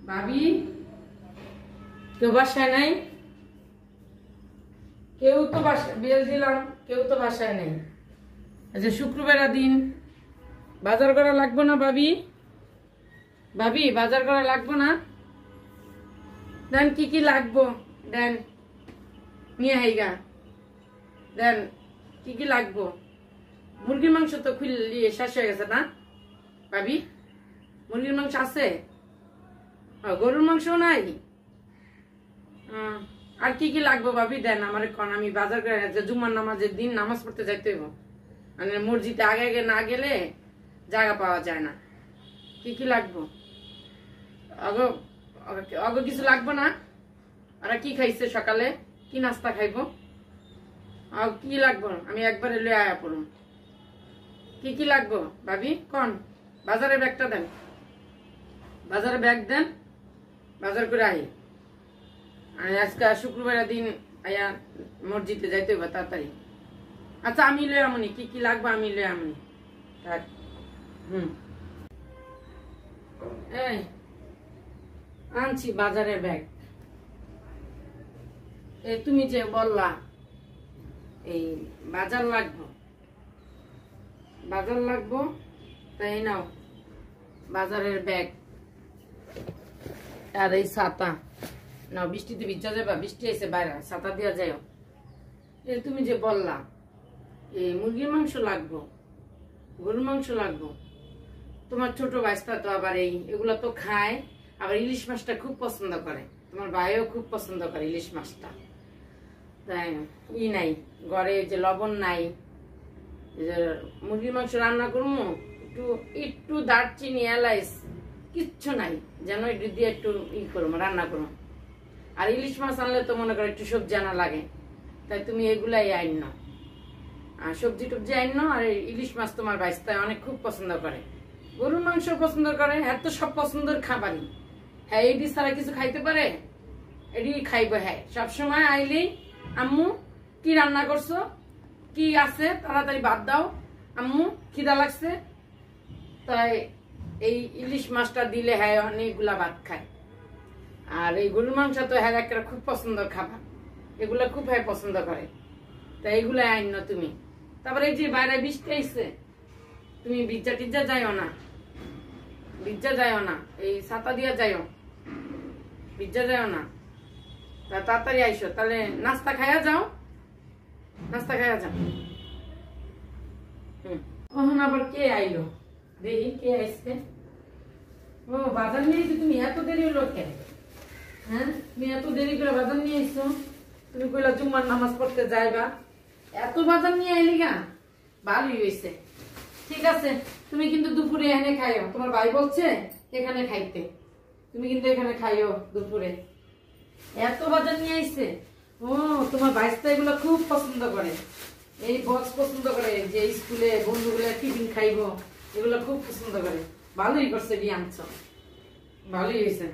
ভাবি কেউ বাসায় নাই? কেউ তো বাসায়, বেল দিলাম, কেউ তো বাসায় নেই। আচ্ছা, শুক্রবারের দিন বাজার করা লাগবে না ভাবি? ভাবি বাজার করা লাগবে না? দেন কি কি লাগবো, দেন নিয়ে হাইগা, দেন কি কি লাগবো। মুরগির মাংস তো খুললি শেষ হয়ে গেছে না ভাবি? মুরগির মাংস আছে? গরুর মাংস নাই? আর কি কি লাগবো ভাবি দেন আমার কোন, আমি বাজার করে জুম্মার নামাজের দিন নামাজ পড়তে যাইতে হইব, মানে মসজিদে আগে আগে না গেলে জায়গা পাওয়া যায় না। কি কি লাগবো? অগ কিছু লাগবো না? আর কি খাইছে সকালে, কি নাস্তা খাইবো? কি লাগবো আমি একবারে লয়ে আয়া পড়ুম। কি কি লাগবো ভাবি কোন? বাজারের ব্যাগটা দেন, বাজারে ব্যাগ দেন, বাজার করে আই। আজকে শুক্রবারের দিন আয়া মসজিদে যাইতে হইব তাড়াতাড়ি। আচ্ছা আমি লয়ে আমনি, কি কি লাগবে আমি লয়ে আমনি। এই আনছি বাজারের ব্যাগ। এই তুমি যে বললা এই বাজার লাগবো, বাজার লাগবো, তাই নাও বাজারের ব্যাগ আর এই ছাতা নাও। বৃষ্টিতে ভিজা যাবা, বৃষ্টি এসে বাইরে, ছাতা দিয়া যাও। এই তুমি যে বললা এই মুরগির মাংস লাগবো, গরুর মাংস লাগবো। তোমার ছোট ভাইস্তা তো আবার এগুলো তো খায়, আবার ইলিশ মাছটা খুব পছন্দ করে, তোমার ভাইও খুব পছন্দ করে ইলিশ মাছটা। তাই নাই ঘরে যে লবণ নাই, মুরগির মাংস রান্না করবো, একটু একটু দারচিনি এলাইচ কিচ্ছু নাই, যেন একটু দিয়ে একটু করবো রান্না করবো। আর ইলিশ মাছ আনলে তো মনে করো একটু সবজি আনা লাগে, তাই তুমি এগুলাই আইন না, আর সবজি টবজি আইন না। আর ইলিশ মাছ তোমার ভাইস্তায় অনেক খুব পছন্দ করে, গরুর মাংস পছন্দ করে, হ্যাঁ তো সব পছন্দের খাবারই। হ্যাঁ এটি ছাড়া কিছু খাইতে পারে? এটি খাইবো। হ্যাঁ সবসময় আইলেই আম্মু কি রান্না করছো, কি আছে তাড়াতাড়ি বাদ দাও, আম্মু খিদা লাগছে। তাই এই ইলিশ মাছটা দিলে হ্যাঁ অনেকগুলা ভাত খায়। আর এই গরুর মাংস তো হ্যাঁ একটা খুব পছন্দের খাবার, এগুলা খুব হ্যাঁ পছন্দ করে, তাই এগুলো আইন না তুমি। তারপরে এই যে বাইরে বৃষ্টি আইছে, তুমি ভিজা টিজা যাইও না, ভিজা যাইও না, এই ছাতা দিয়া যাইও, ভিজা যাইও না। তা তাড়াতাড়ি আইসো, তাহলে নাস্তা খাইয়া যাও, নাস্তা খাইয়া যাও। ওখানে আবার কে আইলো দেখি, কে আইসছে? ও বাজার নিয়ে এসে তুমি এত দেরি হলো কেন? হ্যাঁ তুমি এত দেরি করে বাজার নিয়ে এসছো, তুমি কইলা জুম্মার নামাজ পড়তে যাইবা, এত বাজার নিয়ে আইলি গা? ভালোই হয়েছে, ঠিক আছে। তুমি কিন্তু দুপুরে এখানে খাইও, তোমার ভাই বলছে এখানে খাইতে, তুমি কিন্তু এখানে খাইও দুপুরে। এত বাজার নিয়ে আইছে। ও তোমার ভাইস্তা এগুলো খুব পছন্দ করে, এই বক্স পছন্দ করে, যে স্কুলে বন্ধুগুলো টিফিন খাইবো, এগুলো খুব পছন্দ করে। ভালোই করছে, দিয়ে আনছ, ভালোই হয়েছে।